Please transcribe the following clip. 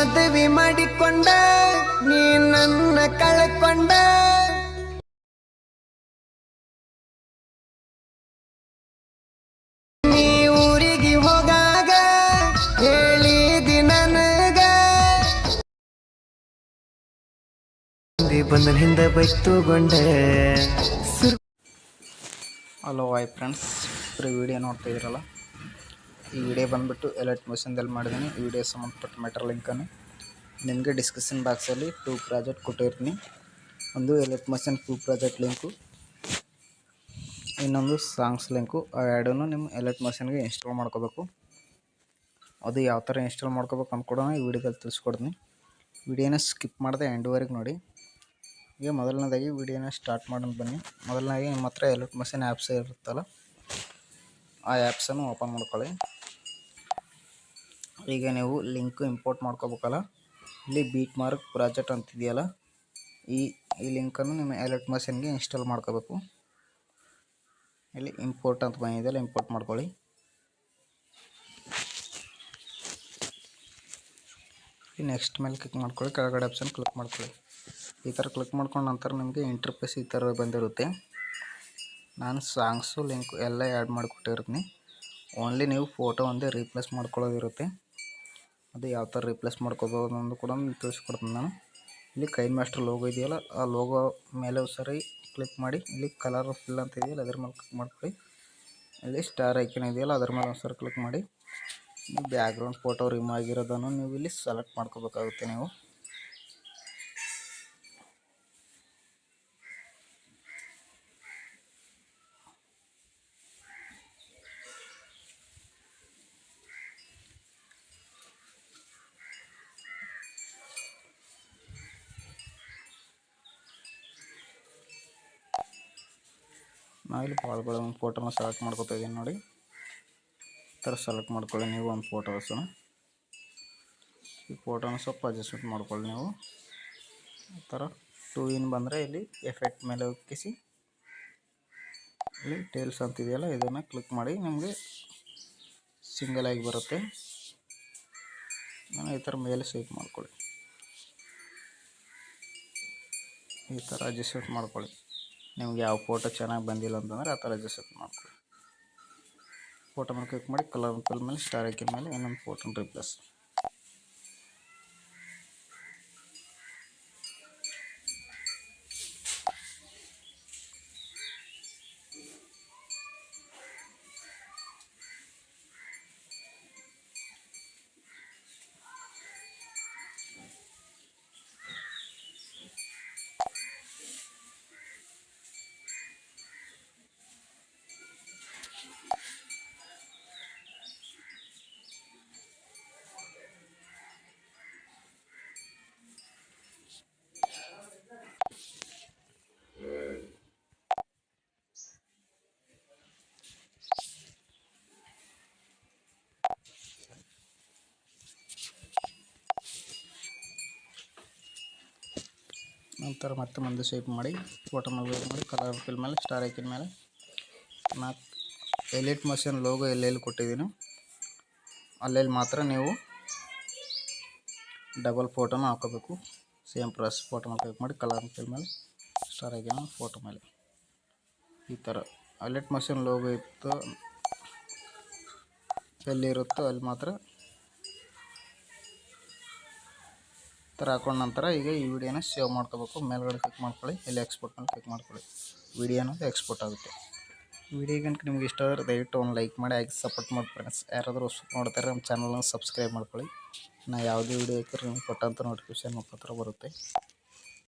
ಮದುವೆ ಮಾಡಿಕೊಂಡ ನೀ ನನ್ನ ಕಳ್ಕೊಂಡ ನೀ ಊರಿಗೆ ಹೋಗಾಗ ಹೇಳಿದಿ ನನಗ ಬಂದನ ಹಿಂದ ಬೈಕ್ ತಗೊಂಡೆ. ಹಲೋ ಹಾಯ್ ಫ್ರೆಂಡ್ಸ್, ವಿಡಿಯೋ ನೋಡ್ತಾ ಇದ್ದೀರಲ್ಲ, ಈ ವಿಡಿಯೋ ಬಂದುಬಿಟ್ಟು ಎಲೈಟ್ ಮೋಷನ್ದಲ್ಲಿ ಮಾಡಿದ್ದೀನಿ. ಈ ವಿಡಿಯೋ ಸಂಬಂಧಪಟ್ಟ ಮ್ಯಾಟರ್ ಲಿಂಕನ್ನು ನಿಮಗೆ ಡಿಸ್ಕ್ರಿಪ್ಷನ್ ಬಾಕ್ಸಲ್ಲಿ 2 ಪ್ರಾಜೆಕ್ಟ್ ಕೊಟ್ಟಿರ್ತೀನಿ. ಒಂದು ಎಲೈಟ್ ಮೋಷನ್ 2 ಪ್ರಾಜೆಕ್ಟ್ ಲಿಂಕು, ಇನ್ನೊಂದು ಸಾಂಗ್ಸ್ ಲಿಂಕು. ಆ ಎರಡನ್ನೂ ನಿಮ್ಮ ಎಲೈಟ್ ಮೋಷನ್ಗೆ ಇನ್ಸ್ಟಾಲ್ ಮಾಡ್ಕೋಬೇಕು. ಅದು ಯಾವ ಥರ ಇನ್ಸ್ಟಾಲ್ ಮಾಡ್ಕೋಬೇಕು ಅಂತ ಕೂಡ ಈ ವಿಡಿಯೋದಲ್ಲಿ ತಿಳಿಸ್ಕೊಡ್ತೀನಿ. ವಿಡಿಯೋನ ಸ್ಕಿಪ್ ಮಾಡದೆ ಎಂಡ್ವರೆಗೆ ನೋಡಿ. ಈಗ ಮೊದಲನೇದಾಗಿ ವಿಡಿಯೋನ ಸ್ಟಾರ್ಟ್ ಮಾಡೋದು ಬನ್ನಿ. ಮೊದಲನೇದಾಗಿ ನಿಮ್ಮ ಹತ್ರ ಎಲೈಟ್ ಮೋಷನ್ ಆ್ಯಪ್ಸ್ ಇರುತ್ತಲ್ಲ, ಆ ಆ್ಯಪ್ಸನ್ನು ಓಪನ್ ಮಾಡ್ಕೊಳ್ಳಿ. ಈಗ ನೀವು ಲಿಂಕು ಇಂಪೋರ್ಟ್ ಮಾಡ್ಕೋಬೇಕಲ್ಲ, ಇಲ್ಲಿ ಬೀಟ್ ಮಾರ್ಕ್ ಪ್ರಾಜೆಕ್ಟ್ ಅಂತಿದೆಯಲ್ಲ, ಈ ಲಿಂಕನ್ನು ನಿಮ್ಮ ಎಲೈಟ್ ಮೋಷನ್ಗೆ ಇನ್ಸ್ಟಾಲ್ ಮಾಡ್ಕೋಬೇಕು. ಇಲ್ಲಿ ಇಂಪೋರ್ಟ್ ಅಂತ ಬಂದಿದೆಯಲ್ಲ, ಇಂಪೋರ್ಟ್ ಮಾಡ್ಕೊಳ್ಳಿ. ನೆಕ್ಸ್ಟ್ ಮೇಲೆ ಕ್ಲಿಕ್ ಮಾಡ್ಕೊಳ್ಳಿ, ಕೆಳಗಡೆ ಆಪ್ಷನ್ ಕ್ಲಿಕ್ ಮಾಡ್ಕೊಳ್ಳಿ. ಈ ಥರ ಕ್ಲಿಕ್ ಮಾಡ್ಕೊಂಡ ನಂತರ ನಿಮಗೆ ಇಂಟರ್ಫೇಸ್ ಈ ಥರ ಬಂದಿರುತ್ತೆ. ನಾನು ಸಾಂಗ್ಸು ಲಿಂಕು ಎಲ್ಲ ಆ್ಯಡ್ ಮಾಡಿಕೊಟ್ಟಿರ್ತೀನಿ. ಓನ್ಲಿ ನೀವು ಫೋಟೋ ಒಂದೇ ರೀಪ್ಲೇಸ್ ಮಾಡ್ಕೊಳ್ಳೋದಿರುತ್ತೆ. ಅದು ಯಾವ ಥರ ರೀಪ್ಲೇಸ್ ಮಾಡ್ಕೋಬೋದು ಅನ್ನೋದು ಕೂಡ ತಿಳಿಸ್ಕೊಡ್ತೀನಿ ನಾನು. ಇಲ್ಲಿ ಕೈನ್ ಮಾಸ್ಟರ್ ಲೋಗೋ ಇದೆಯಲ್ಲ, ಆ ಲೋಗೋ ಮೇಲೆ ಸರಿ ಕ್ಲಿಕ್ ಮಾಡಿ. ಇಲ್ಲಿ ಕಲರ್ ಫಿಲ್ ಅಂತ ಇದೆಯಲ್ಲ, ಅದ್ರ ಮೇಲೆ ಕ್ಲಿಕ್ ಮಾಡ್ಕೊಳ್ಳಿ. ಇಲ್ಲಿ ಸ್ಟಾರ್ ಐಕನ್ ಇದೆಯಲ್ಲ, ಅದ್ರ ಮೇಲೆ ಒಂದ್ಸರಿ ಕ್ಲಿಕ್ ಮಾಡಿ. ಬ್ಯಾಕ್ಗ್ರೌಂಡ್ ಫೋಟೋ ರಿಮೂವ್ ಆಗಿರೋದನ್ನು ನೀವು ಇಲ್ಲಿ ಸೆಲೆಕ್ಟ್ ಮಾಡ್ಕೋಬೇಕಾಗುತ್ತೆ. ನೀವು ನಾವಿಲ್ಲಿ ಬಾಳ್ಗಳ ಒಂದು ಫೋಟೋನ ಸೆಲೆಕ್ಟ್ ಮಾಡ್ಕೊತಾ ಇದ್ದೀನಿ ನೋಡಿ. ಈ ಥರ ಸೆಲೆಕ್ಟ್ ಮಾಡ್ಕೊಳ್ಳಿ ನೀವು ಒಂದು ಫೋಟೋಸನ್ನ. ಈ ಫೋಟೋನ ಸ್ವಲ್ಪ ಅಡ್ಜಸ್ಟ್ಮೆಂಟ್ ಮಾಡ್ಕೊಳ್ಳಿ ನೀವು. ಈ ಥರ 2 ಇನ್ ಬಂದರೆ ಇಲ್ಲಿ ಎಫೆಕ್ಟ್ ಮೇಲೆ ಹೋಗಿಸಿ ಇಲ್ಲಿ ಟೇಲ್ಸ್ ಅಂತಿದೆಯಲ್ಲ, ಇದನ್ನು ಕ್ಲಿಕ್ ಮಾಡಿ. ನಿಮಗೆ ಸಿಂಗಲ್ ಆಗಿ ಬರುತ್ತೆ. ನಾನು ಈ ಥರ ಮೇಲೆ ಸ್ವೈಪ್ ಮಾಡ್ಕೊಳ್ಳಿ. ಈ ಥರ ಅಡ್ಜಸ್ಟ್ಮೆಂಟ್ ಮಾಡ್ಕೊಳ್ಳಿ. ನಿಮ್ಗೆ ಯಾವ ಫೋಟೋ ಚೆನ್ನಾಗಿ ಬಂದಿಲ್ಲ ಅಂತಂದರೆ ಆ ಥರ ಅಡ್ಜಸ್ಟ್ಮೆಂಟ್ ಮಾಡ್ಕೊಳ್ಳಿ. ಫೋಟೋ ಮೇಲೆ ಕ್ಲಿಕ್ ಮಾಡಿ, ಕಲರ್ ಫಿಲ್ ಮೇಲೆ ಸ್ಟಾರ್ ಐಕನ್ ಮೇಲೆ ಇನ್ನೊಂದು ಫೋಟೋನ ರೀಪ್ಲೇಸ್. ನಂತರ ಮತ್ತೆ ಮುಂದೆ ಸ್ವೈಪ್ ಮಾಡಿ, ಫೋಟೋ ಮೇಲೆ ಕ್ಲಿಕ್ ಮಾಡಿ, ಕಲರ್ ಫಿಲ್ ಮೇಲೆ ಸ್ಟಾರ್ ಐಕನ್ ಮೇಲೆ ನಾನು ಎಲೈಟ್ ಮೋಷನ್ ಲೋಗೋ ಎಲ್ಲೆಲ್ಲಿ ಕೊಟ್ಟಿದ್ದೀನಿ ಅಲ್ಲೆಲ್ಲಿ ಮಾತ್ರ ನೀವು ಡಬಲ್ ಫೋಟೋನ ಹಾಕೋಬೇಕು. ಸೇಮ್ ಪ್ರೆಸ್ ಫೋಟೋ ಮೇಲೆ ಕ್ಲಿಕ್ ಮಾಡಿ, ಕಲರ್ ಫಿಲ್ ಮೇಲೆ ಸ್ಟಾರ್ ಐಕನ್ ಫೋಟೋ ಮೇಲೆ ಈ ಥರ ಎಲೈಟ್ ಮೋಷನ್ ಲೋಗೋ ಇತ್ತು ಎಲ್ಲಿರುತ್ತೋ ಅಲ್ಲಿ ಮಾತ್ರ ಥರ ಹಾಕೊಂಡ ನಂತರ ಈಗ ಈ ವಿಡಿಯೋನ ಸೇವ್ ಮಾಡ್ಕೋಬೇಕು. ಮೇಲ್ಗಡೆ ಕ್ಲಿಕ್ ಮಾಡ್ಕೊಳ್ಳಿ, ಇಲ್ಲಿ ಎಕ್ಸ್ಪೋರ್ಟ್ ಮೇಲೆ ಕ್ಲಿಕ್ ಮಾಡ್ಕೊಳ್ಳಿ. ವಿಡಿಯೋ ಅನ್ನೋದು ಎಕ್ಸ್ಪೋರ್ಟ್ ಆಗುತ್ತೆ. ವಿಡಿಯೋ ಗಂಟೆ ನಿಮ್ಗೆ ಇಷ್ಟ ಆದರೆ ದಯವಿಟ್ಟು ಒಂದು ಲೈಕ್ ಮಾಡಿ, ಹಾಗೆ ಸಪೋರ್ಟ್ ಮಾಡಿ ಫ್ರೆಂಡ್ಸ್. ಯಾರಾದರೂ ನೋಡ್ತಾರೆ ನಮ್ಮ ಚಾನಲ್ನ ಸಬ್ಸ್ಕ್ರೈಬ್ ಮಾಡ್ಕೊಳ್ಳಿ. ನಾನು ಯಾವುದೇ ವಿಡಿಯೋ ಹಾಕಿದ್ರೆ ನಿಮ್ಗೆ ಕೊಟ್ಟಂಥ ನೋಟಿಫಿಕೇಷನ್ ಮುಖಾಂತರ ಬರುತ್ತೆ.